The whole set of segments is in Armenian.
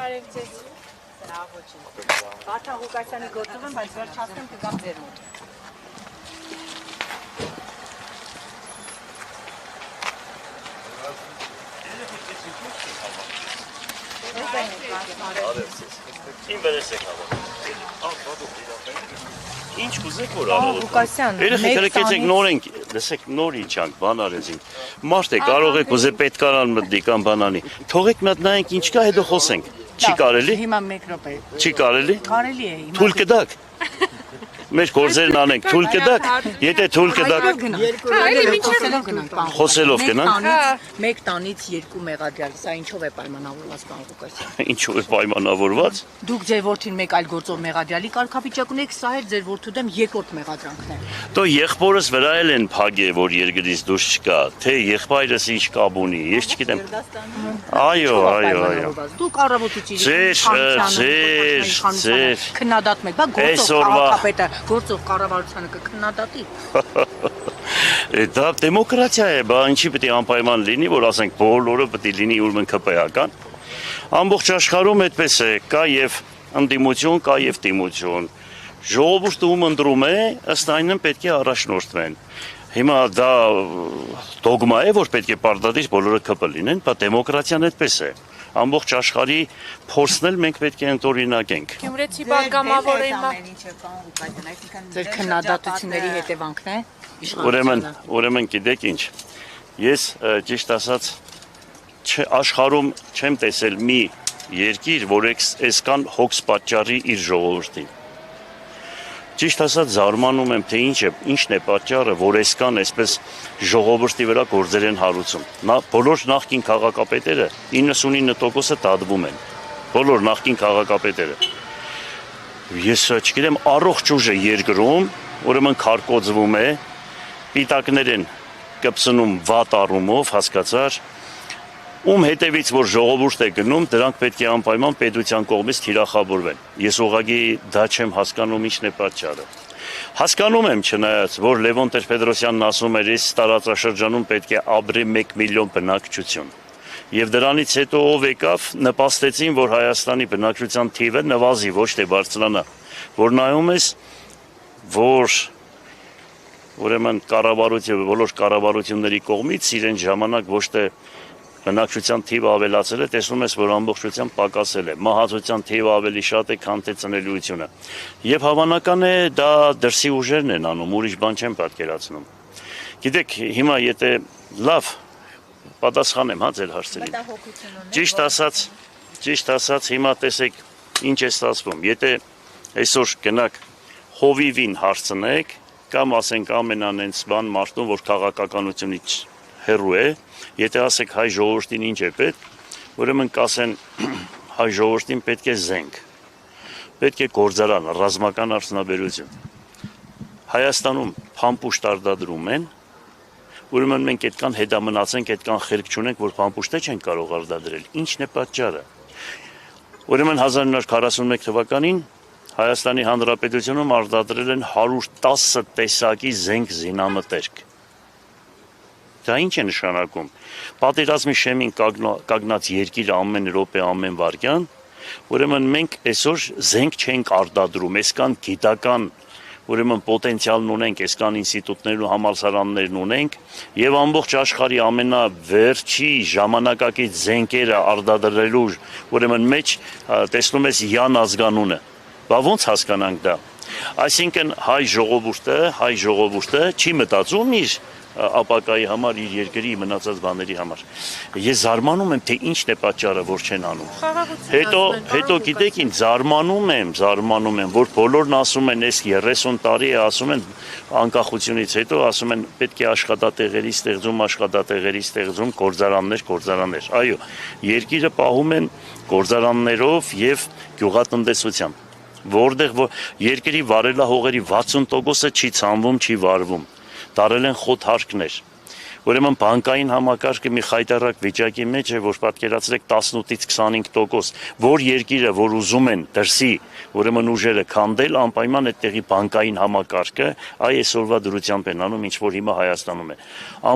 Բարև ձեզ։ Լավ ոչինչ։ Վարդան Ղուկասյանի գործով եմ, բայց վերջ հասնեմ կգամ ձեր մոտ։ Իմ վերես եք հավա։ Ինչ կուզեք որ արարել։ Ղուկասյան, Երեխեք եկեք նոր ենք, լսեք նոր իջանք, բան արեցինք։ Մարդ է կարող եք ուզե պետքարան մտնի կամ բանանի։ Թողեք մի հատ նայենք ինչ կա, հետո խոսենք։ Չի կարելի։ Հիմա 1 րոպե։ Չի կարելի։ Կարելի է հիմա։ Թույլ կդակ։ Մեր գործերն անենք, թույլ կդակ։ Եթե թույլ կդակ, խոսելով գնանք։ Մեկ տանից 2 մեղադրյալ, սա ինչով է պայմանավորված պարոն Ղուկասյան։ Ինչու է պայմանավորված։ Դուք ձեր որդին մեկ այլ գործով մեղադրյալի կարգավիճակ ունեք, սա էլ ձեր որդու դեմ երկրորդ մեղադրանքն է։ Դո եղբորս վրա էլ են փագե, որ երկրից դուրս չկա, թե եղբայրս ինչ կապ ունի, ես չգիտեմ։ Այո։ Դուք առավոտից Ձեր քննադատում եք, բա գործով կառավարությանը կքննադատի։ Դա դեմոկրատիա է, բա ինչի պետք է անպայման լինի, որ ասենք բոլորը պետք է լինի ուրեմն ԿՊՀ-ական։ Ամբողջ աշխարհում այդպես է, կա եւ ընդդիմություն, կա եւ դիմություն։ Ժողովուրդը ում ընտրում է, ըստ այնն պետք է առաջնորդվեն։ Հիմա դա դոգմա է, որ պետք է պարտադիր բոլորը ԿՊ լինեն, բա դեմոկրատիան այդպես է։ Ամբողջ աշխարհի փորձն էլ մենք պետք է ընդօրինակենք։ Գյումրեցի բարգամավոր է հիմա։ Ձեր քննադատությունների հետևանքն է։ Ուրեմն գիտեք ինչ։ Ես ճիշտ ասած աշխարհում չեմ տեսել մի երկիր, որ այսքան հոգս պատճառի իր ժողովրդին։ Ճիշտ ասած զարմանում եմ, թե ինչն է պատճառը, որ այսքան այսպես ժողովրդի վրա գործեր են հարուցում։ Բոլոր նախկին քաղաքապետերը 99%-ը դատվում են։ Բոլոր նախկին քաղաքապետերը։ Ես չգիտեմ, առողջ ուժը երկրում, ուրեմն քարկոծվում է, պիտակներ են կպցնում վատ առումով, հասկացար, ում հետևից որ ժողովուրդ է գնում, դրանք պետք է անպայման պետության կողմից թիրախավորվեն։ Ես ուղղակի դա չեմ հասկանում ինչն է պատճառը։ Հասկանում եմ չնայած, որ Լևոն Տեր-Պետրոսյանն ասում էր, այս տարածաշրջանում պետք է ապրի 1 միլիոն բնակչություն։ Եվ դրանից հետո ով եկավ, նպաստեցին, որ Հայաստանի բնակչության թիվը նվազի, ոչ թե բարձրանա։ Որ նայում ես, որ ուրեմն բոլոր կառավարությունների կողմից իրեն ժամանակ ոչ թե բնակչության թիվը ավելացել է, տեսնում ես, որ ամբողջությամբ պակասել է, մահացության թիվը ավելի շատ է, քան թե ծնելիությունը։ Եվ հավանական է դա դրսի ուժերն են անում, ուրիշ բան չեմ պատկերացնում։ Գիտեք, հիմա եթե լավ պատասխանեմ, հա, ձեր հարցերին։ Ճիշտ ասած, հիմա տեսեք, ինչ է ստացվում։ Եթե այսօր գնաք հովիվին հարցնեք, կամ ասենք ամենանենց բան մարդուն, որ քաղաքականությունից հեռու է, եթե ասեք հայ ժողովրդին ինչ է պետք, ուրեմն կասեն հայ ժողովրդին պետք է զենք, պետք է գործարան, ռազմական արդյունաբերություն։ Հայաստանում փամփուշտ արտադրում են, ուրեմն մենք այդքան հետամնացենք, այդքան խելք չունենք, որ փամփուշտը չեն կարող արտադրել։ Ինչն է պատճառը։ Ուրեմն 1941 թվականին Հայաստանի Հանրապետությունում արտադրել են 110 տեսակի զենք զինամթերք։ Դա ինչ է նշանակում։ Պատերազմի շեմին կանգնած երկիրը ամեն րոպե, ամեն վայրկյան, ուրեմն մենք այսօր զենք չենք արտադրում, այսքան գիտական ուրեմն պոտենցիալն ունենք, այսքան ինստիտուտներ ու համալսարաններ ունենք, եւ ամբողջ աշխարհի ամենավերջի ժամանակակից զենքերը արտադրելու ուրեմն մեջ տեսնում ես Յան ազգանունը։ Բա ոնց հասկանանք դա։ Այսինքն հայ ժողովուրդը չի մտածում իր ապակայի համար, իր երկրի մնացած բաների համար։ Ես զարմանում եմ, թե ինչն է պատճառը, որ չեն անում։ Հետո գիտեք ինչ, զարմանում եմ, որ բոլորն ասում են, այս 30 տարի է, ասում են անկախությունից հետո, ասում են պետք է աշխատատեղերի ստեղծում, գործարաններ։ Այո, երկիրը պահում են գործարաններով եւ գյուղատնտեսությամբ, որտեղ երկրի վարելահողերի 60%-ը չի ցանվում, չի վարվում։ Տարել են խոտ հարկներ, Ուրեմն բանկային համակարգը մի խայտարակ վիճակի մեջ է, որ պատկերացրեք 18-ից 25%, որ երկիրը, որ ուզում են դրսի, ուրեմն ուժերը քանդել, անպայման այդտեղի բանկային համակարգը այ այսօրվա դրությամբ են անում, ինչ որ հիմա Հայաստանում է։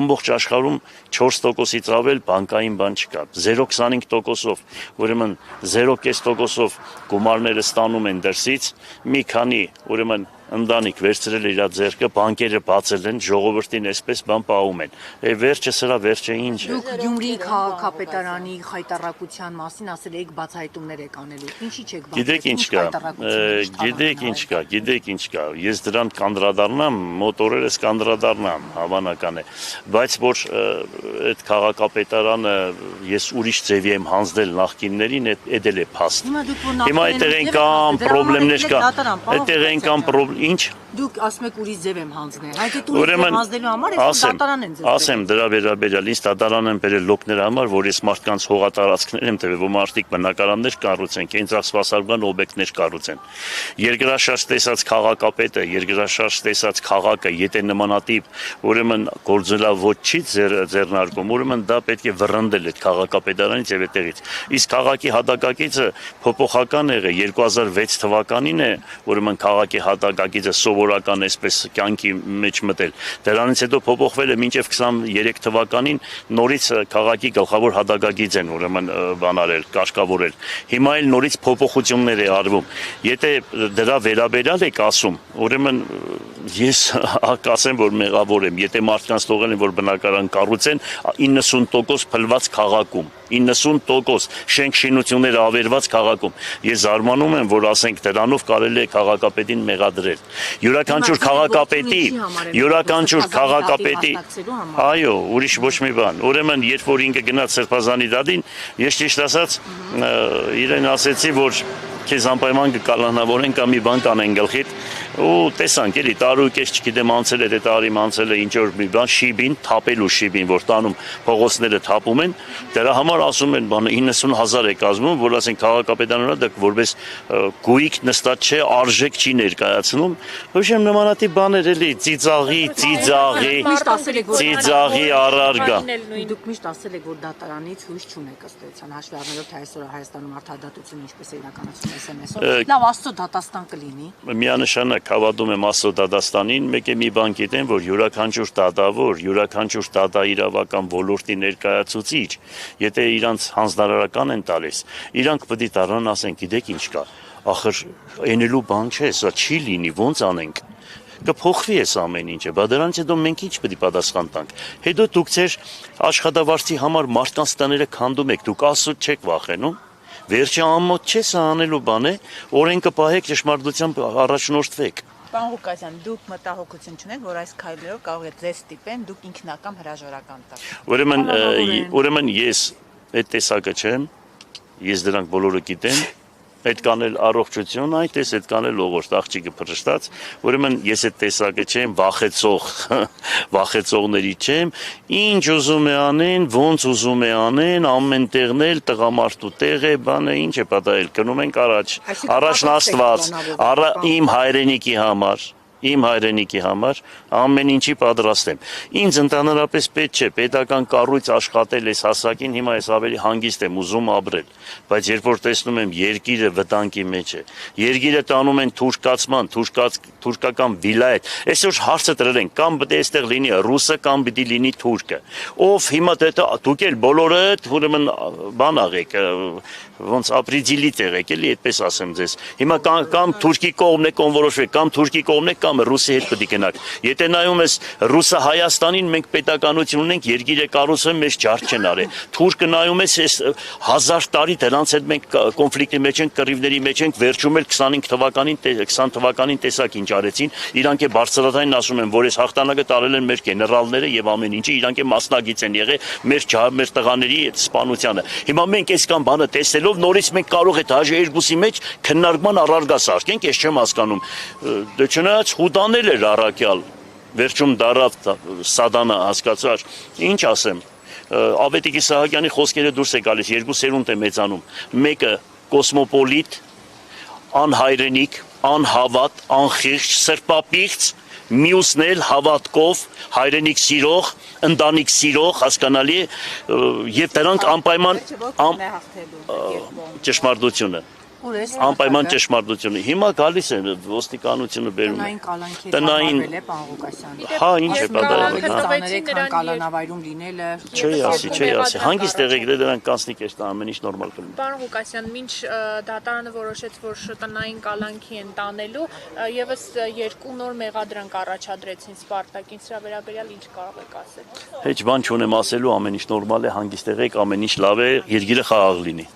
Ամբողջ աշխարհում 4%-ից ավել բանկային բան չկա։ 0.25%-ով, ուրեմն 0.5%-ով գումարները ստանում են դրսից, մի քանի, ուրեմն ընտանիք վերցրել իր ձեռքը, բանկերը բացել են, ժողովրդին այսպես բան պահում են։ Վերջը սրա վերջը ինչ է։ Դուք Գյումրիի քաղաքապետարանի խայտարակության մասին ասել եք բացահայտումներ եք անելու։ Ինչի՞ չեք Գիտեք ինչ կա։ Ես դրան կանդրադառնամ, մոտ օրերս կանդրադառնամ, հավանական է։ Բայց որ այդ քաղաքապետարանը ես ուրիշ ձևի եմ հանձնել նախկիններին, այդ էլ է փաստ։ Հիմա այդտեղ են կամ խնդիրներ կա, այդտեղ են կամ ինչ Դուք ասում եք ուրիշ ձև եմ հանձնել։ Այդ ուրիշ հանձնելու համար ես դատարան են ձեռք։ Ասեմ դրա վերաբերյալ ինձ դատարան են բերել լոկների համար, որ ես մարդկանց հողատարածքներ եմ տվել, որ մարդիկ բնակարաններ կառուցեն, կենտրոնասպասարկման օբյեկտներ կառուցեն։ Երկրաշարժ տեսած քաղաքապետը, երկրաշարժ տեսած քաղաքը, եթե նմանատիպ ուրեմն գործելավոճ չի ձեռնարկում, ուրեմն դա պետք է վռնդել այդ քաղաքապետարանից եւ այդտեղից։ Իսկ քաղաքի հատակագիծը փոփոխական եղել 2006 թվականին է, ուրեմն քաղաքի հատակագիծը սովորական այսպես կյանքի մեջ մտել։ Դրանից հետո փոփոխվել է մինչև 23 թվականին նորից քաղաքի գլխավոր հատակագիծ են ուրեմն բանարել, կարգավորել։ Հիմա էլ նորից փոփոխություններ է արվում։ Եթե դրա վերաբերյալ եք ասում, ուրեմն ես ասեմ, որ մեղավոր եմ, եթե մարդկանց թողել են, որ բնակարան կառուցեն 90% փլված քաղաքում, 90% շենք-շինություններ ավերված քաղաքում։ Ես զարմանում եմ, որ ասենք դրանով կարելի է քաղաքապետին մեղադրել։ Յուրաքանչյուր քաղաքապետի, այո, ուրիշ ոչ մի բան։ Ուրեմն, երբ որ ինքը գնաց Սրբազանի դատին, ես ճիշտ ասած իրեն ասեցի, որ քեզ անպայման կկալանավորեն կամ մի բան կանեն գլխիդ ու տեսանք էլի տարուկես չգիտեմ անցել է թե տարի անցել է ինչ որ մի բան շիբին թափելու շիբին որ տանում փողոցները թափում են դրա համար ասում են բանը 90,000 է կազմում որ ասեն քաղաքապետարանը դա որպես գույք նստած չէ արժեք չի ներկայացնում ոչեմ նմանատիպ բաներ էլի ծիծաղի առարգա դուք միշտ ասել եք որ դատարանից հույս չունեք ըստ էության հաշվի առնելով թե այսօր Հայաստանում արդարադատությունը ինչպես է իրականացվում SMS-ով լավ աստծո դատաստան կլինի միանշանակ հավատում եմ Աստծո դատաստանին, մեկ է մի բան գիտեմ, որ յուրաքանչյուր դատավոր, յուրաքանչյուր դատաիրավական ոլորտի ներկայացուցիչ, եթե իրանց հանձնարարական են տալիս, իրանք պետք է դառնան ասեն, գիտեք ինչ կա, ախր այնելու բան չէ, սա չի լինի, ոնց անենք։ Կփոխվի այս ամեն ինչը, բայց դրանից հետո մենք ինչ պետք է պատասխան տանք։ Հետո դուք ձեր աշխատավարձի համար մարդկանց տները քանդում եք, դուք Աստծուց չեք վախենում։ Վերջը ամոթ չէ, սա անելու բան է, օրենքը պահեք, ճշմարտությամբ առաջնորդվեք։ Պարոն Ղուկասյան, դուք մտահոգություն չունեք, որ այս քայլերով կարող է ձեզ ստիպեն, դուք ինքնական հրաժարական տաք։ Ուրեմն ես այդ տեսակը չեմ, ես դրանք բոլորը գիտեմ, այդ կանել առողջություն, այդպես այդ կանել ողորտ աղջիկը փրշտաց, ուրեմն ես այդ տեսակը չեմ, վախեցողների չեմ, ինչ ուզում է անեն, ոնց ուզում է անեն, ամեն տեղն էլ տղամարդու տեղ է, բանը ինչ է պատահել, գնում ենք առաջն Աստված, իմ հայրենիքի համար ամեն ինչի պատրաստ եմ։ Ինձ ընդհանրապես պետք չէ պետական կառույց աշխատել այս հասակին, հիմա ես ավելի հանգիստ եմ ուզում ապրել, բայց երբ որ տեսնում եմ երկիրը վտանգի մեջ է, երկիրը տանում են թուրքացման, թուրքական վիլայետ, այսօր հարցը դրել են, կամ պետք է այստեղ լինի ռուսը, կամ պետք է լինի թուրքը։ Ով հիմա դուք էլ բոլորը ուրեմն բան աղեք, ոնց ապրիդիլիտ եղեք, էլի այդպես ասեմ ձեզ։ Հիմա կամ թուրքի կողմն եք կոնվորոշվեք, կամ թուրքի կողմն եք, կամ ռուսի հետ պետք է գնաք։ Եթե նայում ես ռուսը Հայաստանին, մենք պետականություն ունենք, երկիրը կառուցում մեզ ջարդ չեն արել։ Թուրքը նայում ես 1000 տարի դրանց հետ մենք կոնֆլիկտի մեջ ենք, կռիվների մեջ ենք, վերջում էլ 20 թվականին տեսակ ինչ արեցին, իրանք է բարձրադային ասում են, որ այս հաղթանակը տարել են մեր գեներալները եւ ամեն ինչը, իրանք է մասնագիծ են եղել մեր տղաների այդ սպանությանը։ Հիմա մենք այս կան բանը տեսնելով նորից մենք կարող է դաժե երկուսի մեջ քննարկման առարգա սարքենք, ես չեմ հասկանում։ Դե չնայած խուտանել էր առաքյալ, վերջում դարավ Սադանը հասկացար, ինչ ասեմ, Ավետիքի Սահակյանի խոսքերը դուրս է գալիս, երկու սերունդ է մեծանում, մեկը կոսմոպոլիտ, անհայրենիք, անհավատ, անխիղճ, սրբապիղծ, մյուսն էլ հավատքով, հայրենիք սիրող, ընտանիք սիրող, հասկանալի եւ դրանք անպայման ճշմարտությունը անպայման ճշմարտությունը հիմա գալիս է ոստիկանությունը բերում է տնային կալանքի հա ինչ է պատահել կալանավայրում լինելը չի ասի հանգիստ եղեք դրանք կանցնի կես ամեն ինչ նորմալ կլինի Պարոն Ղուկասյան, մինչ դատարանը որոշեց, որ տնային կալանքի են տանելու, եւս 2 նոր մեղադրանք առաջադրեցին Սպարտակին, սրա վերաբերյալ ինչ կարող եք ասել։ Հեչ բան չունեմ ասելու, ամեն ինչ նորմալ է, հանգիստ եղեք, ամեն ինչ լավ է, երկիրը խաղաղ լինի։